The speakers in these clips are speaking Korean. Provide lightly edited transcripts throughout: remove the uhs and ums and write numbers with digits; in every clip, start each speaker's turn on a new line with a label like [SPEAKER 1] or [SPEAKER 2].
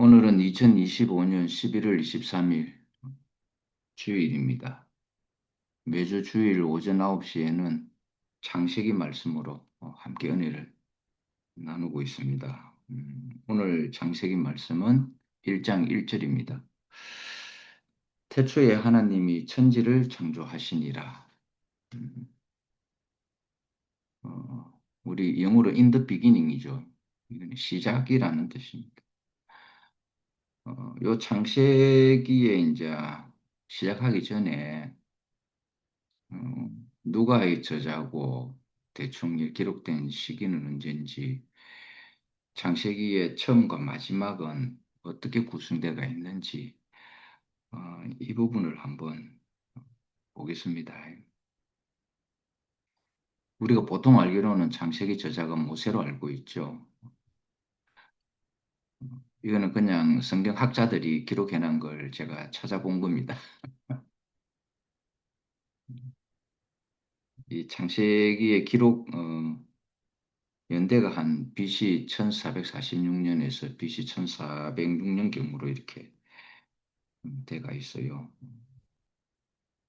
[SPEAKER 1] 오늘은 2025년 11월 23일 주일입니다. 매주 주일 오전 9시에는 창세기 말씀으로 함께 은혜를 나누고 있습니다. 오늘 창세기 말씀은 1장 1절입니다. 태초에 하나님이 천지를 창조하시니라. 음, 우리 영어로 in the beginning이죠. 이건 시작이라는 뜻입니다. 요 창세기에 이제 시작하기 전에 누가의 저자고 대충 기록된 시기는 언제인지 창세기의 처음과 마지막은 어떻게 구성되어 있는지 이 부분을 한번 보겠습니다. 우리가 보통 알기로는 창세기 저자가 모세로 알고 있죠. 이거는 그냥 성경 학자들이 기록해 놓은 걸 제가 찾아본 겁니다. 이 창세기의 기록 연대가 한 BC 1446년에서 BC 1406년경으로 이렇게 돼가 있어요.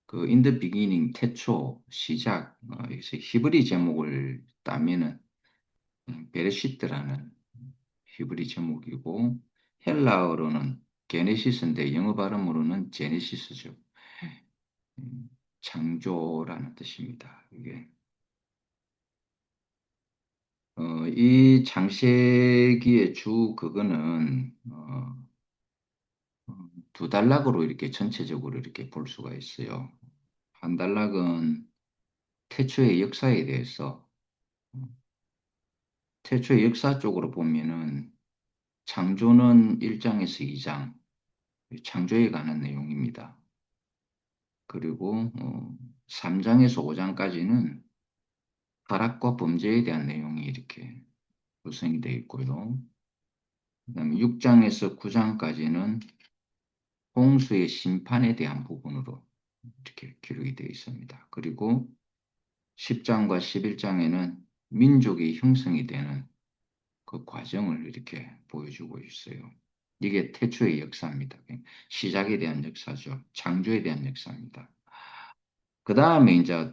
[SPEAKER 1] 그 in the beginning 태초 시작 여기서 히브리 제목을 따면은 베레시트라는 히브리 제목이고 헬라어로는 게네시스인데 영어 발음으로는 제네시스죠. 창조라는 뜻입니다. 이게 이 창세기의 주 그거는 두 단락으로 이렇게 전체적으로 이렇게 볼 수가 있어요. 한 단락은 태초의 역사에 대해서 태초의 역사 쪽으로 보면은 창조는 1장에서 2장 창조에 관한 내용입니다. 그리고 3장에서 5장까지는 타락과 범죄에 대한 내용이 이렇게 구성이 되어 있고요. 그다음에 6장에서 9장까지는 홍수의 심판에 대한 부분으로 이렇게 기록이 되어 있습니다. 그리고 10장과 11장에는 민족이 형성이 되는 그 과정을 이렇게 보여주고 있어요. 이게 태초의 역사입니다. 시작에 대한 역사죠. 창조에 대한 역사입니다. 그 다음에 이제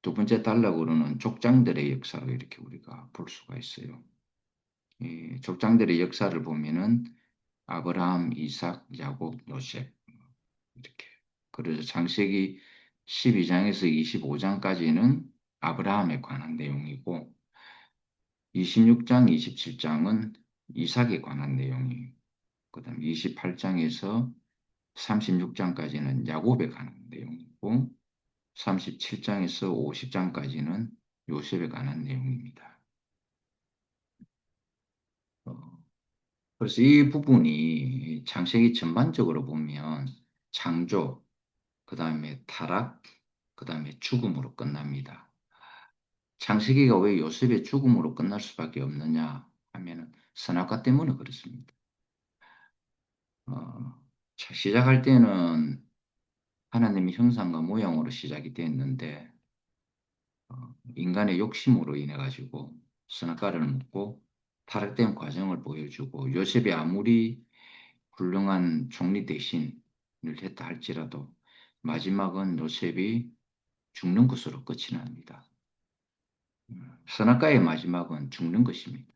[SPEAKER 1] 두 번째 단락으로는 족장들의 역사로 이렇게 우리가 볼 수가 있어요. 이 족장들의 역사를 보면은 아브라함, 이삭, 야곱, 요셉 이렇게. 그래서 창세기 12장에서 25장까지는 아브라함에 관한 내용이고 26장, 27장은 이삭에 관한 내용이 그다음 28장에서 36장까지는 야곱에 관한 내용이고 37장에서 50장까지는 요셉에 관한 내용입니다. 어, 그래서 이 부분이 창세기 전반적으로 보면 창조, 그 다음에 타락, 그 다음에 죽음으로 끝납니다. 창세기가 왜 요셉의 죽음으로 끝날 수밖에 없느냐 하면은 선악과 때문에 그렇습니다. 시작할 때는 하나님의 형상과 모양으로 시작이 됐는데 인간의 욕심으로 인해 가지고 선악과를 먹고 타락된 과정을 보여주고 요셉이 아무리 훌륭한 총리 대신을 했다 할지라도 마지막은 요셉이 죽는 것으로 끝이 납니다. 선악과의 마지막은 죽는 것입니다.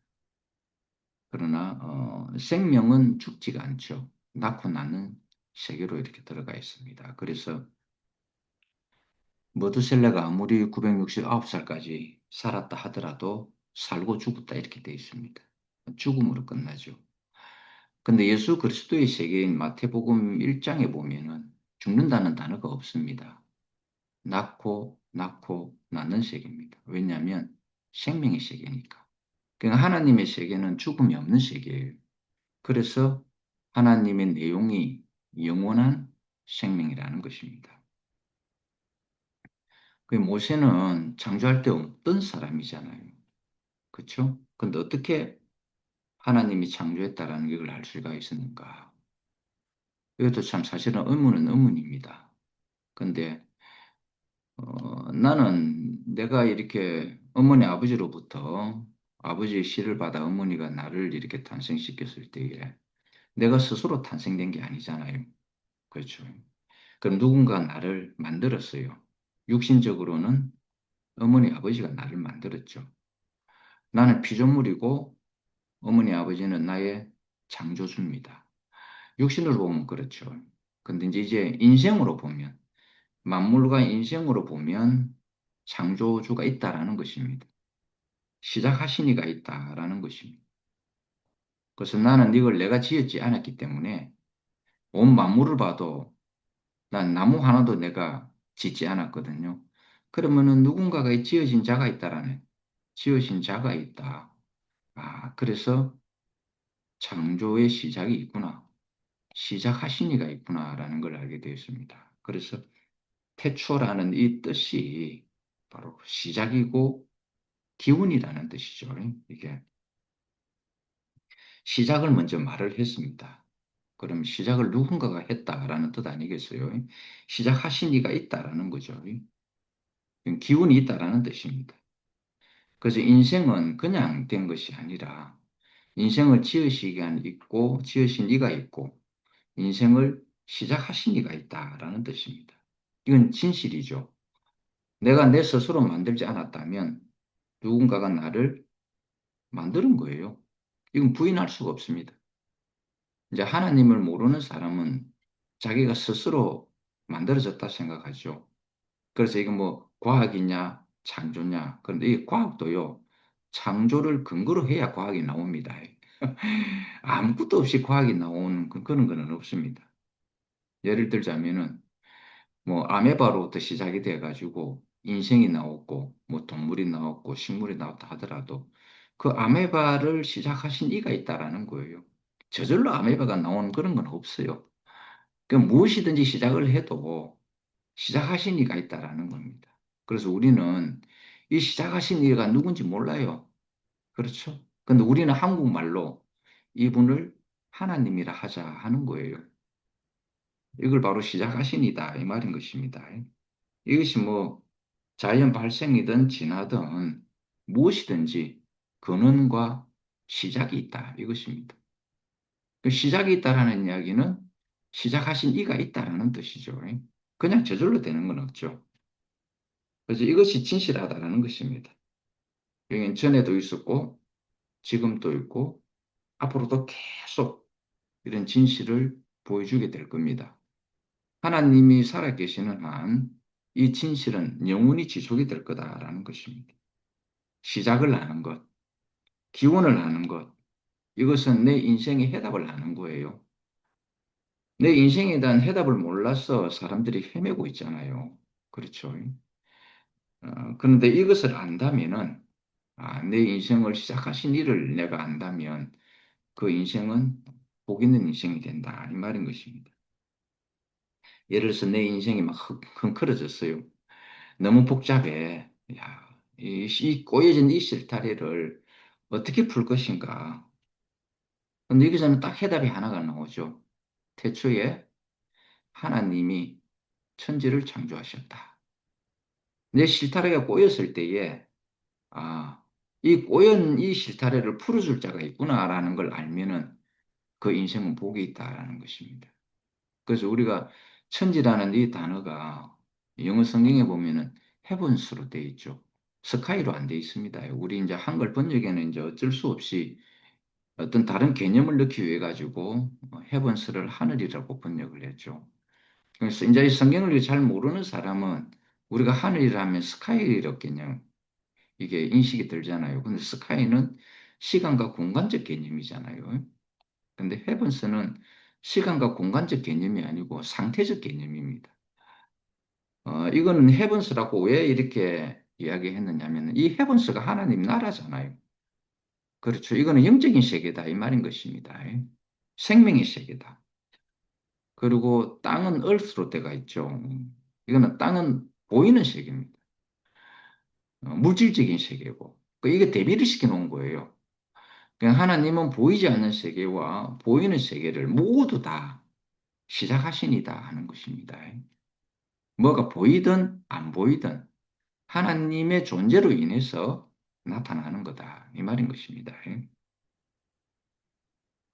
[SPEAKER 1] 그러나 생명은 죽지가 않죠. 낳고 낳는 세계로 이렇게 들어가 있습니다. 그래서 머드셀레가 아무리 969살까지 살았다 하더라도 살고 죽었다 이렇게 되어 있습니다. 죽음으로 끝나죠. 근데 예수 그리스도의 세계인 마태복음 1장에 보면은 죽는다는 단어가 없습니다. 낳고 낳는 세계입니다. 왜냐하면 생명의 세계니까. 그러니까 하나님의 세계는 죽음이 없는 세계예요. 그래서 하나님의 내용이 영원한 생명이라는 것입니다. 그 모세는 창조할 때 없던 사람이잖아요. 그렇죠? 근데 어떻게 하나님이 창조했다라는 걸 알 수가 있었는가? 이것도 참 사실은 의문은 의문입니다. 근데 나는 내가 이렇게 어머니 아버지로부터 아버지의 시를 받아 어머니가 나를 이렇게 탄생시켰을 때에 내가 스스로 탄생된 게 아니잖아요. 그렇죠. 그럼 누군가 나를 만들었어요. 육신적으로는 어머니, 아버지가 나를 만들었죠. 나는 피조물이고 어머니, 아버지는 나의 창조주입니다. 육신으로 보면 그렇죠. 근데 이제 인생으로 보면, 만물과 인생으로 보면 창조주가 있다라는 것입니다. 시작하신 이가 있다라는 것입니다. 그래서 나는 이걸 내가 지었지 않았기 때문에 온 만물을 봐도 난 나무 하나도 내가 짓지 않았거든요. 그러면은 누군가가 지어진 자가 있다라네. 지으신 자가 있다. 아, 그래서 창조의 시작이 있구나. 시작하신 이가 있구나라는 걸 알게 되었습니다. 그래서 태초라는 이 뜻이 바로 시작이고 기운이라는 뜻이죠. 이게 시작을 먼저 말을 했습니다. 그럼 시작을 누군가가 했다라는 뜻 아니겠어요? 시작하신 이가 있다라는 거죠. 기운이 있다라는 뜻입니다. 그래서 인생은 그냥 된 것이 아니라 인생을 지으시기가 있고 지으신 이가 있고 인생을 시작하신 이가 있다라는 뜻입니다. 이건 진실이죠. 내가 내 스스로 만들지 않았다면 누군가가 나를 만드는 거예요. 이건 부인할 수가 없습니다. 이제 하나님을 모르는 사람은 자기가 스스로 만들어졌다 생각하죠. 그래서 이건 뭐 과학이냐 창조냐. 그런데 이 과학도요. 창조를 근거로 해야 과학이 나옵니다. 아무것도 없이 과학이 나오는 그런 거는 없습니다. 예를 들자면은 뭐 아메바로부터 시작이 돼가지고 인생이 나왔고 뭐 동물이 나왔고 식물이 나왔다 하더라도 그 아메바를 시작하신 이가 있다라는 거예요. 저절로 아메바가 나오는 그런 건 없어요. 그 무엇이든지 시작을 해도 시작하신 이가 있다라는 겁니다. 그래서 우리는 이 시작하신 이가 누군지 몰라요. 그렇죠? 근데 우리는 한국말로 이분을 하나님이라 하자 하는 거예요. 이걸 바로 시작하신 이다 이 말인 것입니다. 이것이 뭐 자연 발생이든 진화든 무엇이든지 근원과 시작이 있다 이것입니다. 그 시작이 있다라는 이야기는 시작하신 이가 있다라는 뜻이죠. 그냥 저절로 되는 건 없죠. 그래서 이것이 진실하다라는 것입니다. 여기는 전에도 있었고 지금도 있고 앞으로도 계속 이런 진실을 보여주게 될 겁니다. 하나님이 살아계시는 한 이 진실은 영원히 지속이 될 거다라는 것입니다. 시작을 아는 것, 기원을 아는 것, 이것은 내 인생의 해답을 아는 거예요. 내 인생에 대한 해답을 몰라서 사람들이 헤매고 있잖아요. 그렇죠. 그런데 이것을 안다면은, 내 인생을 시작하신 일을 내가 안다면 그 인생은 복 있는 인생이 된다. 이 말인 것입니다. 예를 들어서 내 인생이 막 흥크러졌어요. 너무 복잡해. 야, 이 꼬여진 이 실타래를 어떻게 풀 것인가. 근데 여기서는 딱 해답이 하나가 나오죠. 태초에 하나님이 천지를 창조하셨다. 내 실타래가 꼬였을 때에, 이 꼬연 이 실타래를 풀어줄 자가 있구나라는 걸 알면은 그 인생은 복이 있다라는 것입니다. 그래서 우리가 천지라는 이 단어가 영어 성경에 보면은 헤븐스로 되어 있죠. 스카이로 안 되어 있습니다. 우리 이제 한글 번역에는 이제 어쩔 수 없이 어떤 다른 개념을 넣기 위해 가지고 헤븐스를 하늘이라고 번역을 했죠. 그래서 이제 이 성경을 잘 모르는 사람은 우리가 하늘이라 하면 스카이로 그냥 이게 인식이 들잖아요. 근데 스카이는 시간과 공간적 개념이잖아요. 근데 헤븐스는 시간과 공간적 개념이 아니고 상태적 개념입니다. 이거는 헤븐스라고 왜 이렇게 이야기했느냐면 이 헤븐스가 하나님 나라잖아요. 그렇죠. 이거는 영적인 세계다 이 말인 것입니다. 생명의 세계다. 그리고 땅은 earth로 되어 있죠. 이거는 땅은 보이는 세계입니다. 물질적인 세계고. 이게 대비를 시켜 놓은 거예요. 그러니까 하나님은 보이지 않는 세계와 보이는 세계를 모두 다 시작하신이다 하는 것입니다. 뭐가 보이든 안 보이든 하나님의 존재로 인해서 나타나는 거다. 이 말인 것입니다.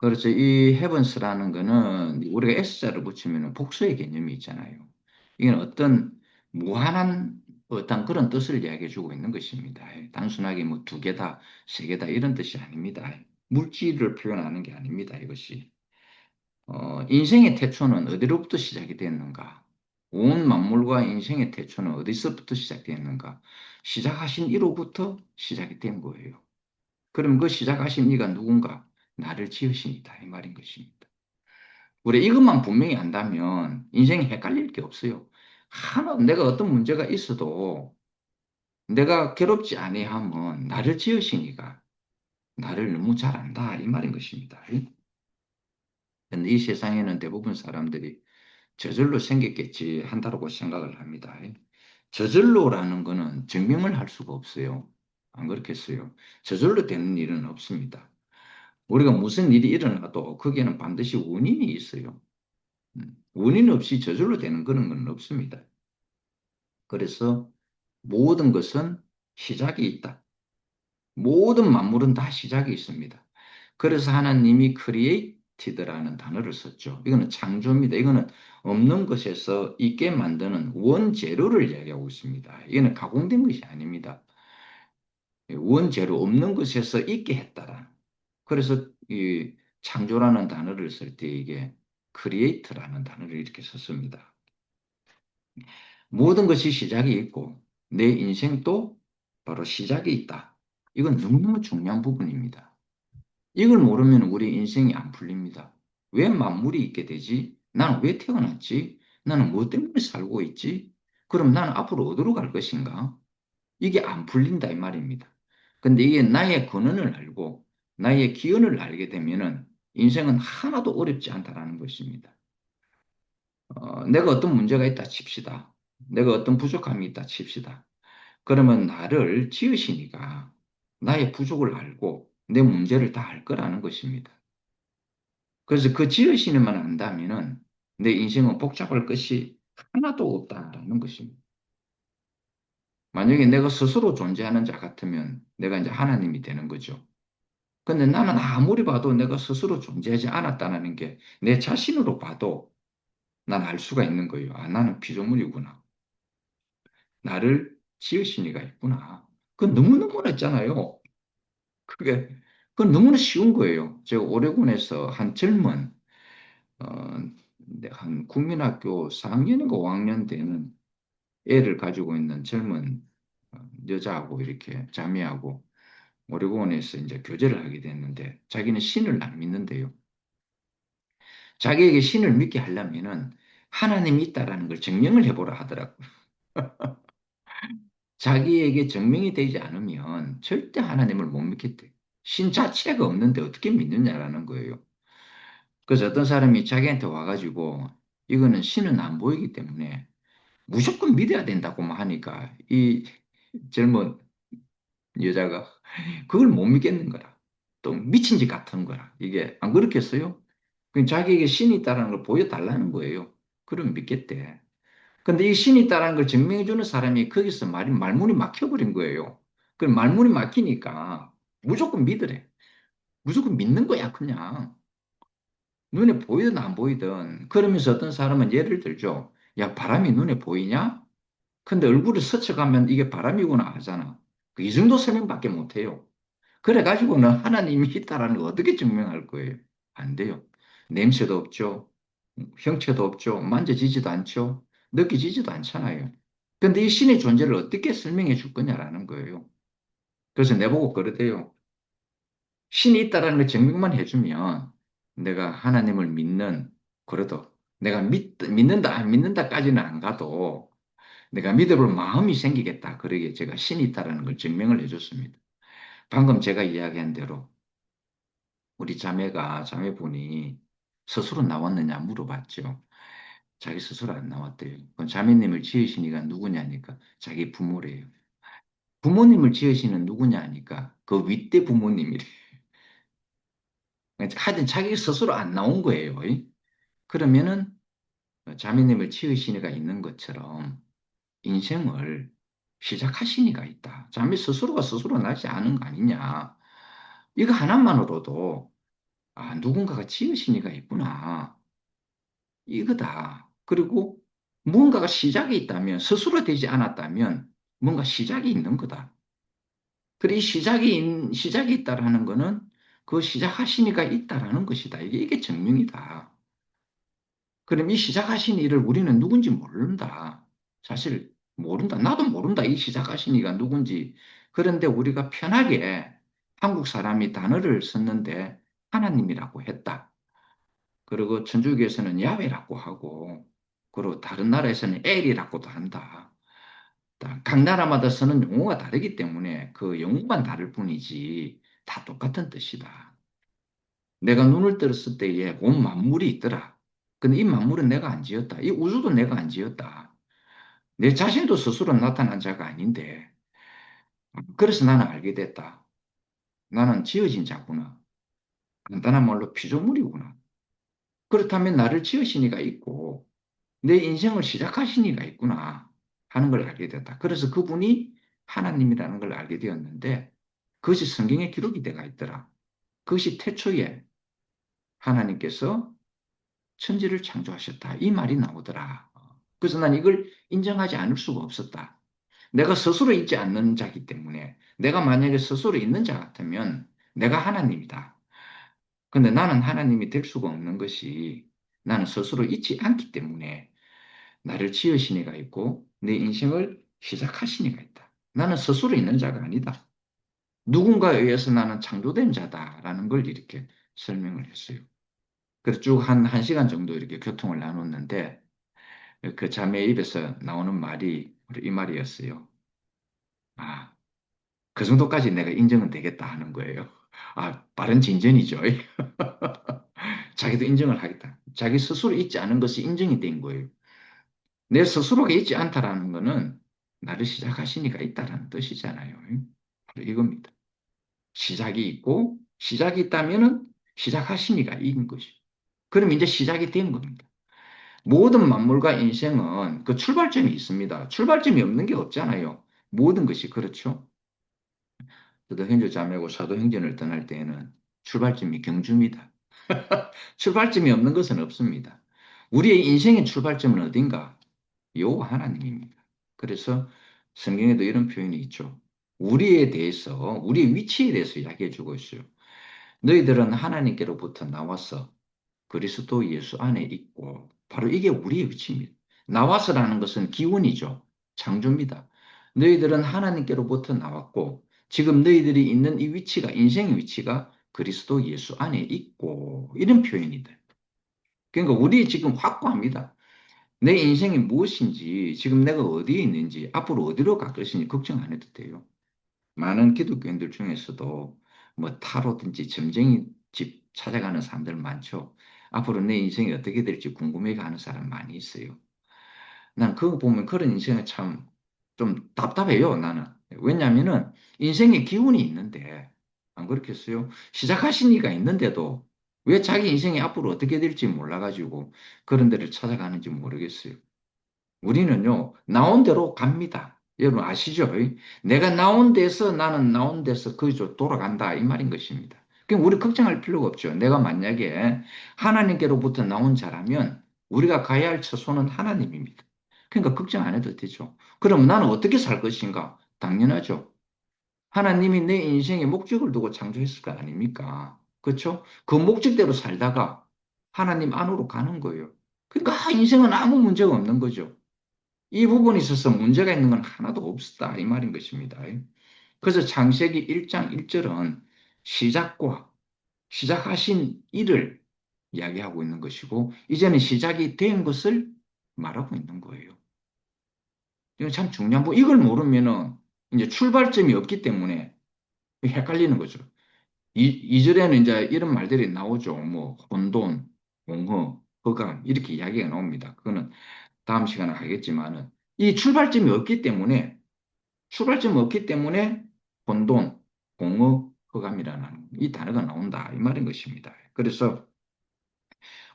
[SPEAKER 1] 그렇죠. 이 헤븐스라는 거는 우리가 S자를 붙이면 복수의 개념이 있잖아요. 이건 어떤 무한한 어떤 그런 뜻을 이야기해 주고 있는 것입니다. 단순하게 뭐 두 개다, 세 개다 이런 뜻이 아닙니다. 물질을 표현하는 게 아닙니다. 이것이. 인생의 태초는 어디로부터 시작이 됐는가? 온 만물과 인생의 태초는 어디서부터 시작됐는가? 시작하신 이로부터 시작이 된 거예요. 그럼 그 시작하신 이가 누군가? 나를 지으신 이다. 이 말인 것입니다. 우리 이것만 분명히 안다면 인생이 헷갈릴 게 없어요. 하나, 내가 어떤 문제가 있어도 내가 괴롭지 아니하면 나를 지으신 이가 나를 너무 잘 안다. 이 말인 것입니다. 근데 이 세상에는 대부분 사람들이 저절로 생겼겠지 한다고 생각을 합니다. 저절로라는 거는 증명을 할 수가 없어요. 안 그렇겠어요? 저절로 되는 일은 없습니다. 우리가 무슨 일이 일어나도 거기에는 반드시 원인이 있어요. 원인 없이 저절로 되는 그런 건 없습니다. 그래서 모든 것은 시작이 있다. 모든 만물은 다 시작이 있습니다. 그래서 하나님이 created라는 단어를 썼죠. 이거는 창조입니다. 이거는 없는 것에서 있게 만드는 원재료를 이야기하고 있습니다. 이거는 가공된 것이 아닙니다. 원재료 없는 것에서 있게 했다라. 그래서 이 창조라는 단어를 쓸 때 이게 create라는 단어를 이렇게 썼습니다. 모든 것이 시작이 있고 내 인생도 바로 시작이 있다. 이건 너무너무 중요한 부분입니다. 이걸 모르면 우리 인생이 안 풀립니다. 왜 만물이 있게 되지? 나는 왜 태어났지? 나는 뭐 때문에 살고 있지? 그럼 나는 앞으로 어디로 갈 것인가? 이게 안 풀린다 이 말입니다. 근데 이게 나의 근원을 알고 나의 기원을 알게 되면은 인생은 하나도 어렵지 않다라는 것입니다. 내가 어떤 문제가 있다 칩시다. 내가 어떤 부족함이 있다 칩시다. 그러면 나를 지으시니까 나의 부족을 알고 내 문제를 다 알 거라는 것입니다. 그래서 그 지으시는만 안다면은 내 인생은 복잡할 것이 하나도 없다라는 것입니다. 만약에 내가 스스로 존재하는 자 같으면 내가 이제 하나님이 되는 거죠. 근데 나는 아무리 봐도 내가 스스로 존재하지 않았다는 게 내 자신으로 봐도 난 알 수가 있는 거예요. 아, 나는 피조물이구나. 나를 지으신 이가 있구나. 그건 너무너무 했잖아요. 그게, 그건 너무나 쉬운 거예요. 제가 오레곤에서 한 젊은, 어, 한 국민학교 4학년인가 5학년 되는 애를 가지고 있는 젊은 여자하고 이렇게 자매하고 오레곤에서 이제 교제를 하게 됐는데 자기는 신을 안 믿는데요. 자기에게 신을 믿게 하려면은 하나님이 있다라는 걸 증명을 해보라 하더라고요. 자기에게 증명이 되지 않으면 절대 하나님을 못 믿겠대. 신 자체가 없는데 어떻게 믿느냐라는 거예요. 그래서 어떤 사람이 자기한테 와가지고 이거는 신은 안 보이기 때문에 무조건 믿어야 된다고 하니까 이 젊은 여자가 그걸 못 믿겠는 거라. 또 미친 짓 같은 거라. 이게 안 그렇겠어요? 자기에게 신이 있다는 걸 보여달라는 거예요. 그럼 믿겠대. 근데 이 신이 있다는 걸 증명해주는 사람이 거기서 말문이 막혀버린 거예요. 그럼 말문이 막히니까 무조건 믿으래. 무조건 믿는 거야, 그냥. 눈에 보이든 안 보이든. 그러면서 어떤 사람은 예를 들죠. 야, 바람이 눈에 보이냐? 근데 얼굴을 스쳐가면 이게 바람이구나 하잖아. 이 정도 설명밖에 못 해요. 그래가지고는 하나님이 있다라는 걸 어떻게 증명할 거예요? 안 돼요. 냄새도 없죠. 형체도 없죠. 만져지지도 않죠. 느껴지지도 않잖아요. 근데 이 신의 존재를 어떻게 설명해 줄 거냐라는 거예요. 그래서 내보고 그러대요. 신이 있다라는 걸 증명만 해주면 내가 하나님을 믿는, 그래도 내가 믿는다, 안 믿는다까지는 안 가도 내가 믿어볼 마음이 생기겠다. 그러게 제가 신이 있다라는 걸 증명을 해줬습니다. 방금 제가 이야기한 대로 우리 자매분이 스스로 나왔느냐 물어봤죠. 자기 스스로 안 나왔대요. 그럼 자매님을 지으신 이가 누구냐니까 자기 부모래요. 부모님을 지으시는 누구냐 하니까 그 윗대 부모님이래. 하여튼 자기 스스로 안 나온 거예요. 그러면은 자매님을 지으신 이가 있는 것처럼 인생을 시작하신 이가 있다. 자매 스스로가 스스로 나지 않은 거 아니냐. 이거 하나만으로도 아, 누군가가 지으신 이가 있구나. 이거다. 그리고 무언가가 시작이 있다면, 스스로 되지 않았다면, 뭔가 시작이 있는 거다. 그리고 이 시작이 있다라는 거는 그 시작하신 이가 있다라는 것이다. 이게 증명이다. 그럼 이 시작하신 이를 우리는 누군지 모른다. 사실 모른다. 나도 모른다. 이 시작하신 이가 누군지. 그런데 우리가 편하게 한국 사람이 단어를 썼는데 하나님이라고 했다. 그리고 천주교에서는 야훼라고 하고, 그리고 다른 나라에서는 엘이라고도 한다. 각 나라마다 쓰는 용어가 다르기 때문에 그 용어만 다를 뿐이지 다 똑같은 뜻이다. 내가 눈을 들었을 때에 온 만물이 있더라. 근데 이 만물은 내가 안 지었다. 이 우주도 내가 안 지었다. 내 자신도 스스로 나타난 자가 아닌데. 그래서 나는 알게 됐다. 나는 지어진 자구나. 간단한 말로 피조물이구나. 그렇다면 나를 지으신 이가 있고 내 인생을 시작하신 이가 있구나 하는 걸 알게 됐다. 그래서 그분이 하나님이라는 걸 알게 되었는데 그것이 성경에 기록이 되어 있더라. 그것이 태초에 하나님께서 천지를 창조하셨다. 이 말이 나오더라. 그래서 난 이걸 인정하지 않을 수가 없었다. 내가 스스로 있지 않는 자기 때문에 내가 만약에 스스로 있는 자 같으면 내가 하나님이다. 근데 나는 하나님이 될 수가 없는 것이 나는 스스로 있지 않기 때문에 나를 지으신 이가 있고 내 인생을 시작하신 이가 있다. 나는 스스로 있는 자가 아니다. 누군가에 의해서 나는 창조된 자다라는 걸 이렇게 설명을 했어요. 그래서 쭉 한 시간 정도 이렇게 교통을 나눴는데 그 자매 입에서 나오는 말이 이 말이었어요. 아, 그 정도까지 내가 인정은 되겠다 하는 거예요. 아, 빠른 진전이죠. 자기도 인정을 하겠다. 자기 스스로 있지 않은 것이 인정이 된 거예요. 내 스스로가 있지 않다라는 거는 나를 시작하시니까 있다라는 뜻이잖아요. 바로 이겁니다. 시작이 있고 시작이 있다면은 시작하시니까 이긴 것이. 그럼 이제 시작이 된 겁니다. 모든 만물과 인생은 그 출발점이 있습니다. 출발점이 없는 게 없잖아요. 모든 것이 그렇죠. 저도 현조 자매고 사도 행전을 떠날 때에는 출발점이 경주입니다. 출발점이 없는 것은 없습니다. 우리의 인생의 출발점은 어딘가? 여호와 하나님입니다. 그래서 성경에도 이런 표현이 있죠. 우리에 대해서, 우리의 위치에 대해서 이야기해 주고 있어요. 너희들은 하나님께로부터 나와서 그리스도 예수 안에 있고, 바로 이게 우리의 위치입니다. 나와서라는 것은 기원이죠. 창조입니다. 너희들은 하나님께로부터 나왔고, 지금 너희들이 있는 이 위치가, 인생의 위치가 그리스도 예수 안에 있고, 이런 표현이다. 그러니까 우리 지금 확고합니다. 내 인생이 무엇인지, 지금 내가 어디에 있는지, 앞으로 어디로 갈 것인지 걱정 안 해도 돼요. 많은 기독교인들 중에서도 뭐 타로든지 점쟁이 집 찾아가는 사람들 많죠. 앞으로 내 인생이 어떻게 될지 궁금해 하는 사람 많이 있어요. 난 그거 보면 그런 인생은 참 좀 답답해요, 나는. 왜냐하면은 인생의 기운이 있는데, 안 그렇겠어요? 시작하신 이가 있는데도 왜 자기 인생이 앞으로 어떻게 될지 몰라가지고 그런 데를 찾아가는지 모르겠어요. 우리는요, 나온 대로 갑니다. 여러분 아시죠? 내가 나온 데서 나는 나온 데서 거기로 돌아간다. 이 말인 것입니다. 그럼 우리 걱정할 필요가 없죠. 내가 만약에 하나님께로부터 나온 자라면 우리가 가야 할 처소는 하나님입니다. 그러니까 걱정 안 해도 되죠. 그럼 나는 어떻게 살 것인가? 당연하죠. 하나님이 내 인생에 목적을 두고 창조했을 거 아닙니까? 그렇죠? 그 목적대로 살다가 하나님 안으로 가는 거예요. 그러니까 인생은 아무 문제가 없는 거죠. 이 부분에 있어서 문제가 있는 건 하나도 없었다. 이 말인 것입니다. 그래서 창세기 1장 1절은 시작과 시작하신 일을 이야기하고 있는 것이고, 이제는 시작이 된 것을 말하고 있는 거예요. 이건 참 중요한 부분. 이걸 모르면은 이제 출발점이 없기 때문에 헷갈리는 거죠. 이절에는 이제 이런 말들이 나오죠. 뭐, 혼돈, 공허, 허감, 이렇게 이야기가 나옵니다. 그거는 다음 시간에 하겠지만은, 이 출발점이 없기 때문에 혼돈, 공허, 허감이라는 이 단어가 나온다. 이 말인 것입니다. 그래서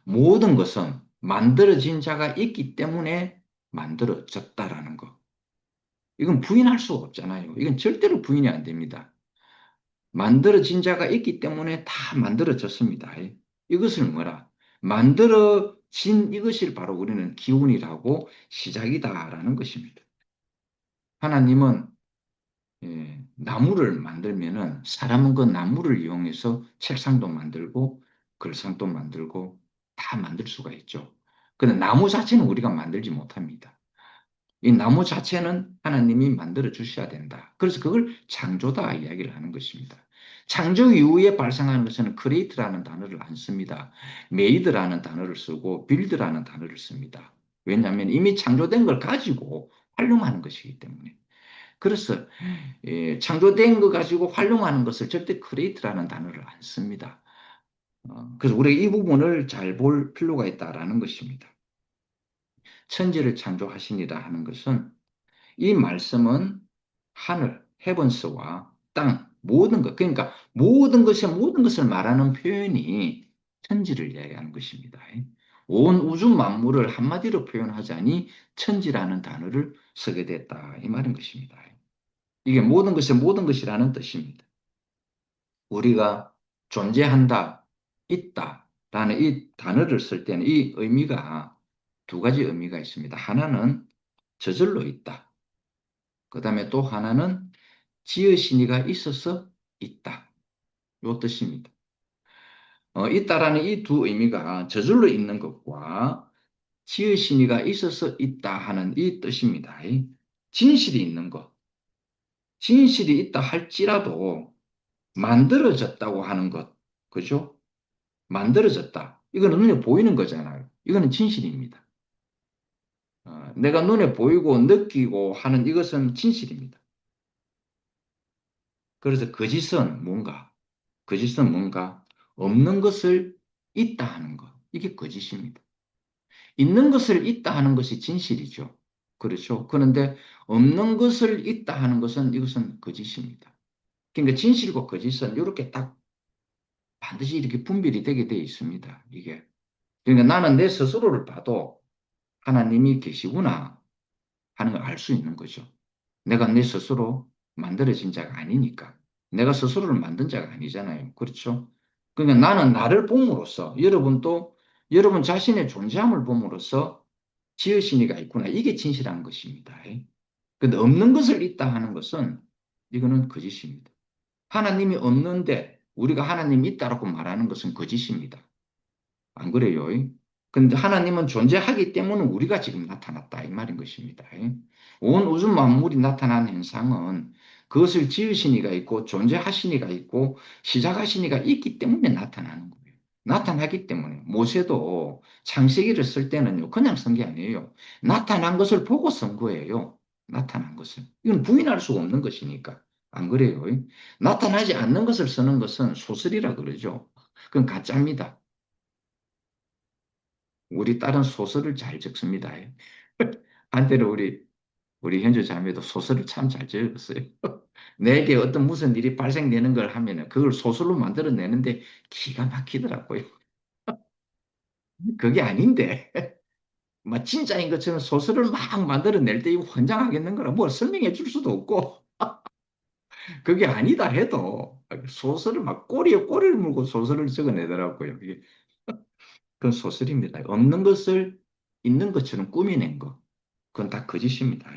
[SPEAKER 1] 모든 것은 만들어진 자가 있기 때문에 만들어졌다라는 거. 이건 부인할 수가 없잖아요. 이건 절대로 부인이 안 됩니다. 만들어진 자가 있기 때문에 다 만들어졌습니다. 이것을 뭐라? 만들어진 이것을 바로 우리는 기운이라고 시작이다라는 것입니다. 하나님은 나무를 만들면은 사람은 그 나무를 이용해서 책상도 만들고 글상도 만들고 다 만들 수가 있죠. 그런데 나무 자체는 우리가 만들지 못합니다. 이 나무 자체는 하나님이 만들어 주셔야 된다. 그래서 그걸 창조다 이야기를 하는 것입니다. 창조 이후에 발생하는 것은 create라는 단어를 안 씁니다. made라는 단어를 쓰고 build라는 단어를 씁니다. 왜냐하면 이미 창조된 걸 가지고 활용하는 것이기 때문에. 그래서 창조된 거 가지고 활용하는 것을 절대 create라는 단어를 안 씁니다. 그래서 우리가 이 부분을 잘 볼 필요가 있다라는 것입니다. 천지를 창조하시니라 하는 것은 이 말씀은 하늘, 헤븐스와 땅, 모든 것, 그러니까 모든 것의 모든 것을 말하는 표현이 천지를 이야기하는 것입니다. 온 우주 만물을 한마디로 표현하자니 천지라는 단어를 쓰게 됐다. 이 말인 것입니다. 이게 모든 것의 모든 것이라는 뜻입니다. 우리가 존재한다, 있다라는 이 단어를 쓸 때는 이 의미가 두 가지 의미가 있습니다. 하나는 저절로 있다. 그 다음에 또 하나는 지으시니가 있어서 있다. 요 뜻입니다. 있다라는 이 두 의미가 저절로 있는 것과 지으시니가 있어서 있다 하는 이 뜻입니다. 진실이 있는 것. 진실이 있다 할지라도 만들어졌다고 하는 것. 그죠? 만들어졌다. 이거는 눈에 보이는 거잖아요. 이거는 진실입니다. 내가 눈에 보이고 느끼고 하는 이것은 진실입니다. 그래서 거짓은 뭔가? 거짓은 뭔가? 없는 것을 있다 하는 것. 이게 거짓입니다. 있는 것을 있다 하는 것이 진실이죠. 그렇죠. 그런데 없는 것을 있다 하는 것은 이것은 거짓입니다. 그러니까 진실과 거짓은 이렇게 딱 반드시 이렇게 분별이 되게 되어 있습니다. 이게. 그러니까 나는 내 스스로를 봐도 하나님이 계시구나 하는 걸 알 수 있는 거죠. 내가 내 스스로 만들어진 자가 아니니까. 내가 스스로를 만든 자가 아니잖아요. 그렇죠? 그러니까 나는 나를 봄으로써 여러분도 여러분 자신의 존재함을 봄으로써 지으시니가 있구나. 이게 진실한 것입니다. 근데 없는 것을 있다 하는 것은 이거는 거짓입니다. 하나님이 없는데 우리가 하나님이 있다라고 말하는 것은 거짓입니다. 안 그래요? 근데 하나님은 존재하기 때문에 우리가 지금 나타났다. 이 말인 것입니다. 온 우주 만물이 나타난 현상은 그것을 지으시니가 있고 존재하시니가 있고 시작하시니가 있기 때문에 나타나는 거예요. 나타나기 때문에 모세도 창세기를 쓸 때는요. 그냥 쓴 게 아니에요. 나타난 것을 보고 쓴 거예요. 나타난 것을. 이건 부인할 수가 없는 것이니까. 안 그래요? 나타나지 않는 것을 쓰는 것은 소설이라 그러죠. 그건 가짜입니다. 우리 딸은 소설을 잘 적습니다. 한때는 우리 현주 자매도 소설을 참 잘 적었어요. 내게 어떤 무슨 일이 발생되는 걸 하면은 그걸 소설로 만들어내는데 기가 막히더라고요. 그게 아닌데, 막 진짜인 것처럼 소설을 막 만들어낼 때 이거 환장하겠는 거라 뭘 설명해 줄 수도 없고, 그게 아니다 해도 소설을 막 꼬리에 꼬리를 물고 소설을 적어내더라고요. 그건 소설입니다. 없는 것을 있는 것처럼 꾸며낸 거. 그건 다 거짓입니다.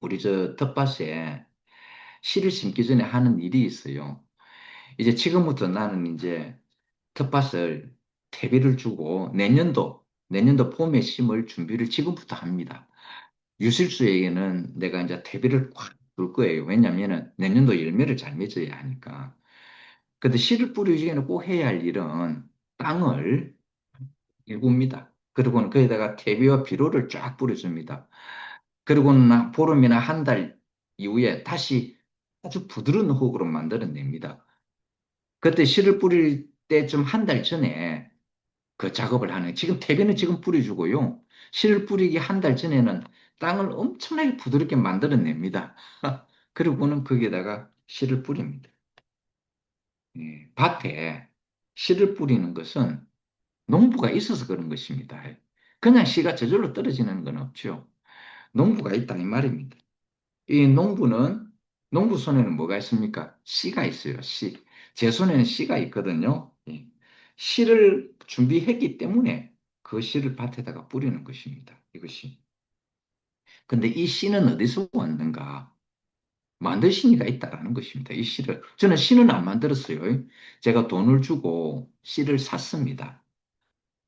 [SPEAKER 1] 우리 저 텃밭에 씨를 심기 전에 하는 일이 있어요. 이제 지금부터 나는 이제 텃밭을 퇴비를 주고 내년도 봄에 심을 준비를 지금부터 합니다. 유실수에게는 내가 이제 퇴비를 꽉 줄 거예요. 왜냐면은 내년도 열매를 잘 맺어야 하니까. 근데 씨를 뿌리기 전에 꼭 해야 할 일은 땅을 일굽니다. 그리고는 거기다가 퇴비와 비료를 쫙 뿌려줍니다. 그리고는 보름이나 한 달 이후에 다시 아주 부드러운 흙으로 만들어냅니다. 그때 씨를 뿌릴 때쯤 한 달 전에 그 작업을 하는, 지금 퇴비는 지금 뿌려주고요. 씨를 뿌리기 한 달 전에는 땅을 엄청나게 부드럽게 만들어냅니다. 그리고는 거기에다가 씨를 뿌립니다. 밭에 씨를 뿌리는 것은 농부가 있어서 그런 것입니다. 그냥 씨가 저절로 떨어지는 건 없죠. 농부가 있다 이 말입니다. 이 농부는 농부 손에는 뭐가 있습니까? 씨가 있어요, 씨. 제 손에는 씨가 있거든요. 예. 씨를 준비했기 때문에 그 씨를 밭에다가 뿌리는 것입니다. 이것이. 근데 이 씨는 어디서 왔는가? 만들 신이가 있다라는 것입니다. 이 씨를. 저는 씨는 안 만들었어요. 제가 돈을 주고 씨를 샀습니다.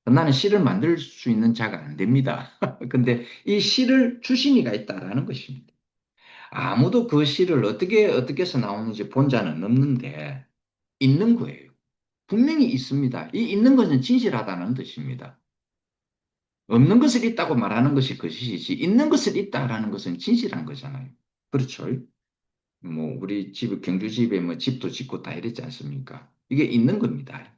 [SPEAKER 1] 나는 씨를 만들 수 있는 자가 안 됩니다. 근데 이 씨를 주신 이가 있다라는 것입니다. 아무도 그 씨를 어떻게 해서 나오는지 본 자는 없는데, 있는 거예요. 분명히 있습니다. 이 있는 것은 진실하다는 뜻입니다. 없는 것을 있다고 말하는 것이 거짓이지, 있는 것을 있다라는 것은 진실한 거잖아요. 그렇죠? 뭐, 우리 집, 경주 집에 뭐 집도 짓고 다 이랬지 않습니까? 이게 있는 겁니다.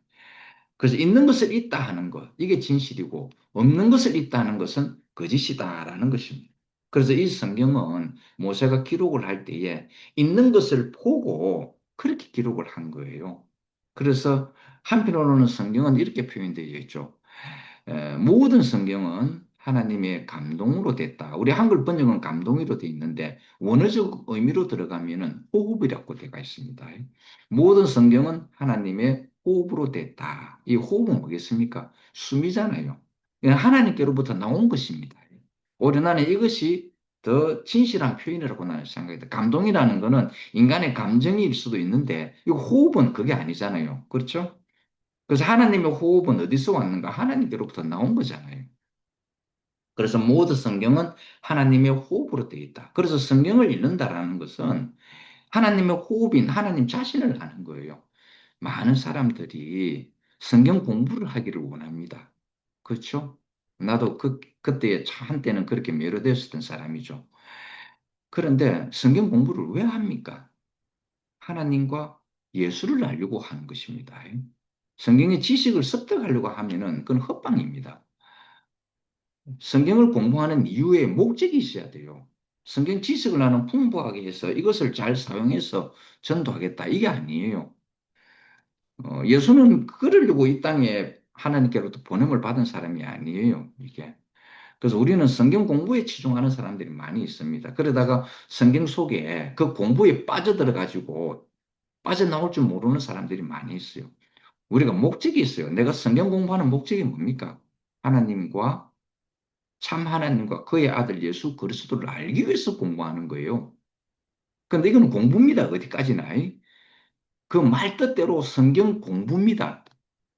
[SPEAKER 1] 그래서 있는 것을 있다 하는 것, 이게 진실이고, 없는 것을 있다 하는 것은 거짓이다라는 것입니다. 그래서 이 성경은 모세가 기록을 할 때에 있는 것을 보고 그렇게 기록을 한 거예요. 그래서 한편으로는 성경은 이렇게 표현되어 있죠. 모든 성경은 하나님의 감동으로 됐다. 우리 한글 번역은 감동으로 되어 있는데 원어적 의미로 들어가면은 호흡이라고 되어 있습니다. 모든 성경은 하나님의 호흡으로 됐다. 이 호흡은 뭐겠습니까? 숨이잖아요. 하나님께로부터 나온 것입니다. 오히려 나는 이것이 더 진실한 표현이라고 나는 생각합니다. 감동이라는 거는 인간의 감정일 수도 있는데 이 호흡은 그게 아니잖아요. 그렇죠? 그래서 하나님의 호흡은 어디서 왔는가? 하나님께로부터 나온 거잖아요. 그래서 모든 성경은 하나님의 호흡으로 되어 있다. 그래서 성경을 읽는다라는 것은 하나님의 호흡인 하나님 자신을 아는 거예요. 많은 사람들이 성경 공부를 하기를 원합니다. 그렇죠? 나도 그때 한때는 그렇게 매료되었던 사람이죠. 그런데 성경 공부를 왜 합니까? 하나님과 예수를 알려고 하는 것입니다. 성경의 지식을 습득하려고 하면은 그건 헛방입니다. 성경을 공부하는 이유에 목적이 있어야 돼요. 성경 지식을 나는 풍부하게 해서 이것을 잘 사용해서 전도하겠다. 이게 아니에요. 예수는 그러려고 이 땅에 하나님께로부터 보냄을 받은 사람이 아니에요. 이게. 그래서 우리는 성경 공부에 치중하는 사람들이 많이 있습니다. 그러다가 성경 속에 그 공부에 빠져들어 가지고 빠져나올 줄 모르는 사람들이 많이 있어요. 우리가 목적이 있어요. 내가 성경 공부하는 목적이 뭡니까? 하나님과 참 하나님과 그의 아들 예수 그리스도를 알기 위해서 공부하는 거예요. 근데 이거는 공부입니다. 어디까지나. 그 말 뜻대로 성경 공부입니다.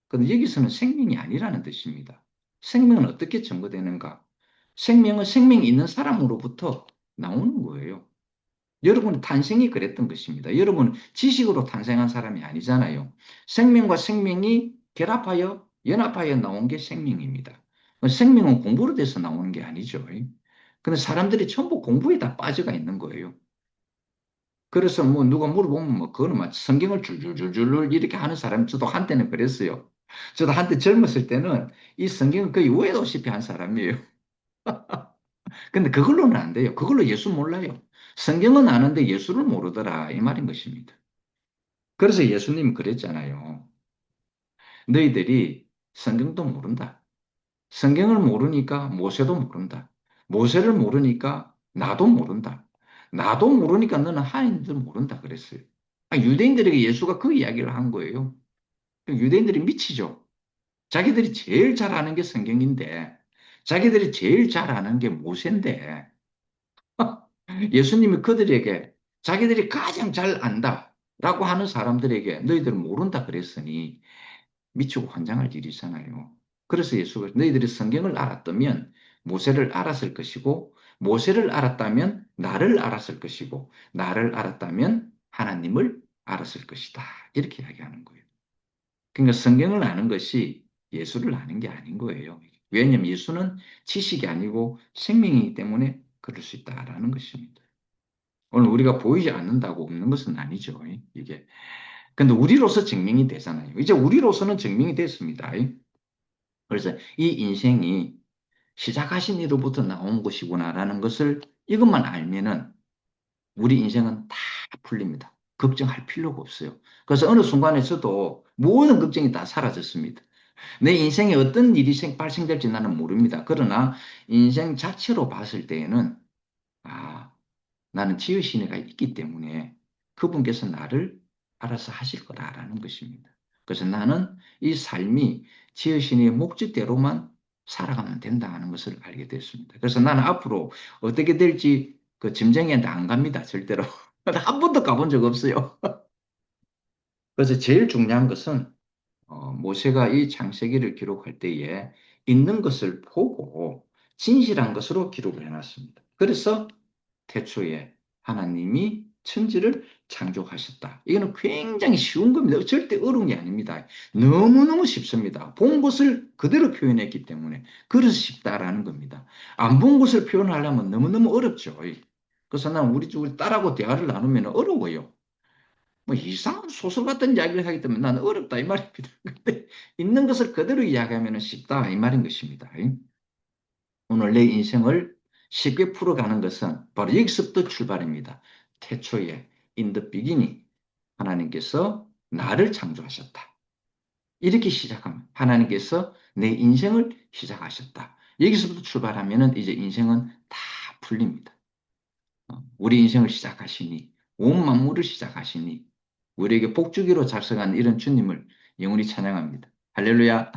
[SPEAKER 1] 근데 여기서는 생명이 아니라는 뜻입니다. 생명은 어떻게 증거되는가? 생명은 생명이 있는 사람으로부터 나오는 거예요. 여러분의 탄생이 그랬던 것입니다. 여러분은 지식으로 탄생한 사람이 아니잖아요. 생명과 생명이 결합하여 연합하여 나온 게 생명입니다. 생명은 공부로 돼서 나오는 게 아니죠. 근데 사람들이 전부 공부에 다 빠져가 있는 거예요. 그래서 뭐 누가 물어보면 뭐 그거는 막 성경을 줄줄줄줄 이렇게 하는 사람 저도 한때는 그랬어요. 저도 한때 젊었을 때는 이 성경을 거의 외도시피 한 사람이에요. 근데 그걸로는 안 돼요. 그걸로 예수 몰라요. 성경은 아는데 예수를 모르더라. 이 말인 것입니다. 그래서 예수님은 그랬잖아요. 너희들이 성경도 모른다. 성경을 모르니까 모세도 모른다. 모세를 모르니까 나도 모른다. 나도 모르니까 너는 하나님도 모른다 그랬어요. 유대인들에게 예수가 그 이야기를 한 거예요. 유대인들이 미치죠. 자기들이 제일 잘 아는 게 성경인데, 자기들이 제일 잘 아는 게 모세인데, 예수님이 그들에게 자기들이 가장 잘 안다라고 하는 사람들에게 너희들은 모른다 그랬으니 미치고 환장할 일이잖아요. 그래서 예수가 너희들이 성경을 알았다면 모세를 알았을 것이고 모세를 알았다면 나를 알았을 것이고 나를 알았다면 하나님을 알았을 것이다. 이렇게 이야기하는 거예요. 그러니까 성경을 아는 것이 예수를 아는 게 아닌 거예요. 왜냐하면 예수는 지식이 아니고 생명이기 때문에 그럴 수 있다라는 것입니다. 오늘 우리가 보이지 않는다고 없는 것은 아니죠. 이게. 근데 우리로서 증명이 되잖아요. 이제 우리로서는 증명이 됐습니다. 그래서 이 인생이 시작하신 이로부터 나온 것이구나라는 것을 이것만 알면은 우리 인생은 다 풀립니다. 걱정할 필요가 없어요. 그래서 어느 순간에 저도 모든 걱정이 다 사라졌습니다. 내 인생에 어떤 일이 발생될지 나는 모릅니다. 그러나 인생 자체로 봤을 때에는 아, 나는 지으신 이가 있기 때문에 그분께서 나를 알아서 하실 거다라는 것입니다. 그래서 나는 이 삶이 지으신 이 목적대로만 살아가면 된다는 것을 알게 됐습니다. 그래서 나는 앞으로 어떻게 될지 그 짐쟁이한테 안 갑니다. 절대로. 한 번도 가본 적 없어요. 그래서 제일 중요한 것은 모세가 이 창세기를 기록할 때에 있는 것을 보고 진실한 것으로 기록을 해놨습니다. 그래서 태초에 하나님이 천지를 창조하셨다. 이거는 굉장히 쉬운 겁니다. 절대 어려운 게 아닙니다. 너무너무 쉽습니다. 본 것을 그대로 표현했기 때문에 그래서 쉽다라는 겁니다. 안 본 것을 표현하려면 너무너무 어렵죠. 그래서 난 우리 딸하고 대화를 나누면 어려워요. 뭐 이상한 소설 같은 이야기를 하기 때문에 나는 어렵다 이 말입니다. 근데 있는 것을 그대로 이야기하면 쉽다 이 말인 것입니다. 오늘 내 인생을 쉽게 풀어가는 것은 바로 여기서부터 출발입니다. 태초에 in the beginning 하나님께서 나를 창조하셨다. 이렇게 시작하면 하나님께서 내 인생을 시작하셨다. 여기서부터 출발하면 이제 인생은 다 풀립니다. 우리 인생을 시작하시니 온 만물을 시작하시니 우리에게 복주기로 작성한 이런 주님을 영원히 찬양합니다. 할렐루야.